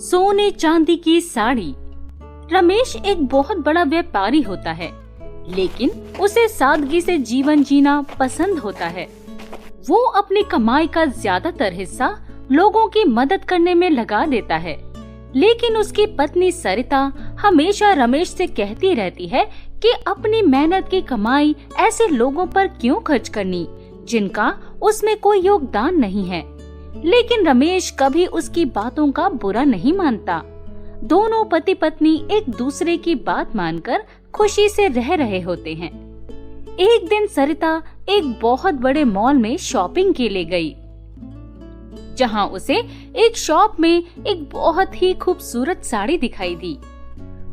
सोने चांदी की साड़ी। रमेश एक बहुत बड़ा व्यापारी होता है, लेकिन उसे सादगी से जीवन जीना पसंद होता है। वो अपनी कमाई का ज्यादातर हिस्सा लोगों की मदद करने में लगा देता है, लेकिन उसकी पत्नी सरिता हमेशा रमेश से कहती रहती है कि अपनी मेहनत की कमाई ऐसे लोगों पर क्यों खर्च करनी जिनका उसमें कोई योगदान नहीं है। लेकिन रमेश कभी उसकी बातों का बुरा नहीं मानता। दोनों पति पत्नी एक दूसरे की बात मानकर खुशी से रह रहे होते हैं। एक दिन सरिता एक बहुत बड़े मॉल में शॉपिंग के लिए गई, जहां उसे एक शॉप में एक बहुत ही खूबसूरत साड़ी दिखाई दी।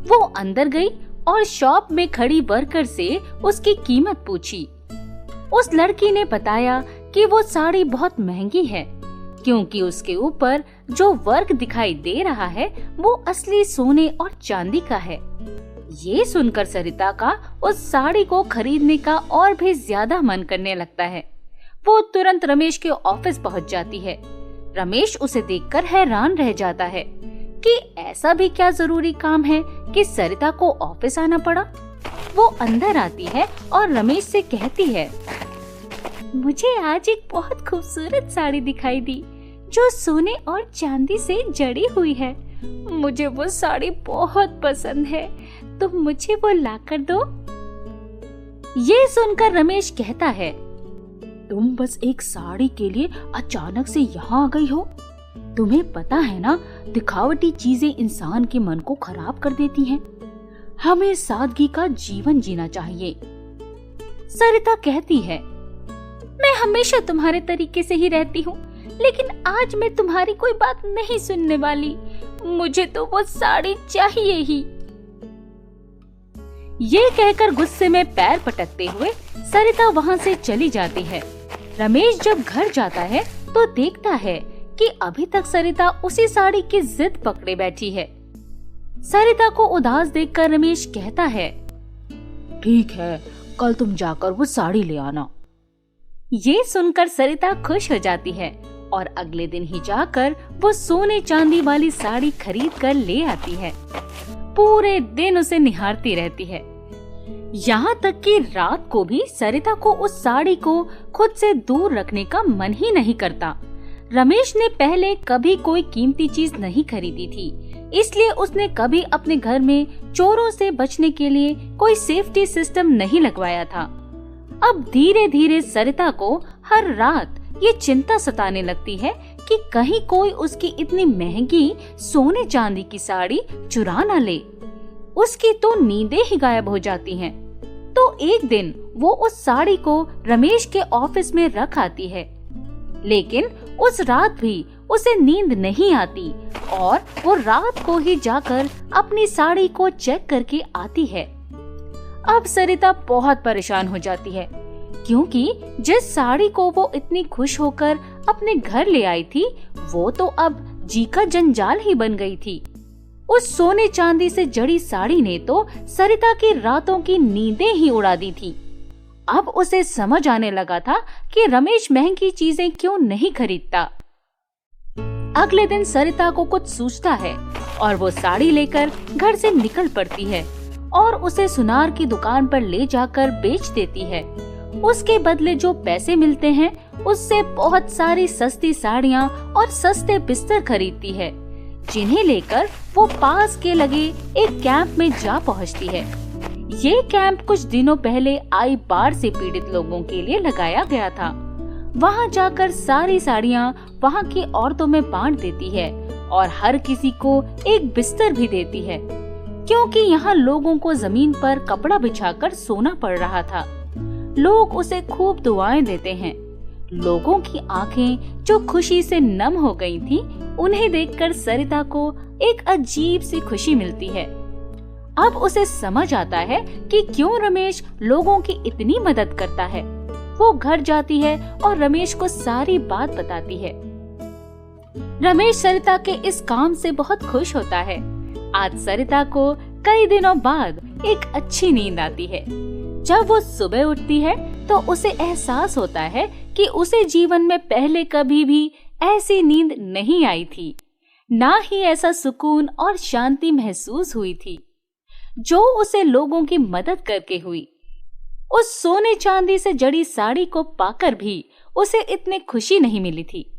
वो अंदर गई और शॉप में खड़ी वर्कर से उसकी कीमत पूछी। उस लड़की ने बताया कि वो साड़ी बहुत महंगी है, क्योंकि उसके ऊपर जो वर्क दिखाई दे रहा है वो असली सोने और चांदी का है। ये सुनकर सरिता का उस साड़ी को खरीदने का और भी ज्यादा मन करने लगता है। वो तुरंत रमेश के ऑफिस पहुंच जाती है। रमेश उसे देखकर हैरान रह जाता है कि ऐसा भी क्या जरूरी काम है कि सरिता को ऑफिस आना पड़ा। वो अंदर आती है और रमेश से कहती है, मुझे आज एक बहुत खूबसूरत साड़ी दिखाई दी जो सोने और चांदी से जड़ी हुई है। मुझे वो साड़ी बहुत पसंद है, तुम मुझे वो लाकर दो। ये सुनकर रमेश कहता है, तुम बस एक साड़ी के लिए अचानक से यहाँ आ गई हो। तुम्हें पता है ना, दिखावटी चीजें इंसान के मन को खराब कर देती हैं। हमें सादगी का जीवन जीना चाहिए। सरिता कहती है, मैं हमेशा तुम्हारे तरीके से ही रहती हूँ, लेकिन आज मैं तुम्हारी कोई बात नहीं सुनने वाली। मुझे तो वो साड़ी चाहिए ही। ये कहकर गुस्से में पैर पटकते हुए सरिता वहाँ से चली जाती है। रमेश जब घर जाता है तो देखता है कि अभी तक सरिता उसी साड़ी की जिद पकड़े बैठी है। सरिता को उदास देखकर रमेश कहता है, ठीक है, कल तुम जाकर वो साड़ी ले आना। ये सुनकर सरिता खुश हो जाती है और अगले दिन ही जाकर वो सोने चांदी वाली साड़ी खरीद कर ले आती है। पूरे दिन उसे निहारती रहती है, यहाँ तक कि रात को भी सरिता को उस साड़ी को खुद से दूर रखने का मन ही नहीं करता। रमेश ने पहले कभी कोई कीमती चीज नहीं खरीदी थी, इसलिए उसने कभी अपने घर में चोरों से बचने के लिए कोई सेफ्टी सिस्टम नहीं लगवाया था। अब धीरे धीरे सरिता को हर रात ये चिंता सताने लगती है कि कहीं कोई उसकी इतनी महंगी सोने चांदी की साड़ी चुरा न ले। उसकी तो नींदें ही गायब हो जाती हैं। तो एक दिन वो उस साड़ी को रमेश के ऑफिस में रख आती है, लेकिन उस रात भी उसे नींद नहीं आती और वो रात को ही जाकर अपनी साड़ी को चेक करके आती है। अब सरिता बहुत परेशान हो जाती है, क्योंकि जिस साड़ी को वो इतनी खुश होकर अपने घर ले आई थी वो तो अब जी का जंजाल ही बन गई थी। उस सोने चांदी से जड़ी साड़ी ने तो सरिता की रातों की नींदें ही उड़ा दी थी। अब उसे समझ आने लगा था कि रमेश महंगी चीजें क्यों नहीं खरीदता। अगले दिन सरिता को कुछ सूझता है और वो साड़ी लेकर घर से निकल पड़ती है और उसे सुनार की दुकान पर ले जाकर बेच देती है। उसके बदले जो पैसे मिलते हैं उससे बहुत सारी सस्ती साड़ियाँ और सस्ते बिस्तर खरीदती है, जिन्हें लेकर वो पास के लगे एक कैंप में जा पहुँचती है। ये कैंप कुछ दिनों पहले आई बाढ़ से पीड़ित लोगों के लिए लगाया गया था। वहाँ जाकर सारी साड़ियाँ वहाँ की औरतों में बांट देती है और हर किसी को एक बिस्तर भी देती है, क्योंकि यहाँ लोगों को जमीन पर कपड़ा बिछाकर सोना पड़ रहा था। लोग उसे खूब दुआएं देते हैं। लोगों की आंखें जो खुशी से नम हो गई थी, उन्हें देखकर सरिता को एक अजीब सी खुशी मिलती है। अब उसे समझ आता है कि क्यों रमेश लोगों की इतनी मदद करता है। वो घर जाती है और रमेश को सारी बात बताती है। रमेश सरिता के इस काम से बहुत खुश होता है। आज सरिता को कई दिनों बाद एक अच्छी नींद आती है। जब वो सुबह उठती है तो उसे एहसास होता है कि उसे जीवन में पहले कभी भी ऐसी नींद नहीं आई थी। ना ही ऐसा सुकून और शांति महसूस हुई थी जो उसे लोगों की मदद करके हुई। उस सोने चांदी से जड़ी साड़ी को पाकर भी उसे इतनी खुशी नहीं मिली थी।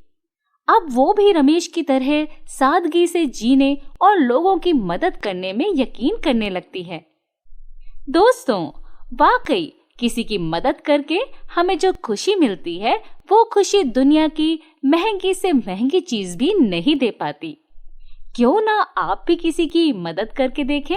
अब वो भी रमेश की तरह सादगी से जीने और लोगों की मदद करने में यकीन करने लगती है। दोस्तों, वाकई किसी की मदद करके हमें जो खुशी मिलती है वो खुशी दुनिया की महंगी से महंगी चीज भी नहीं दे पाती। क्यों ना आप भी किसी की मदद करके देखें।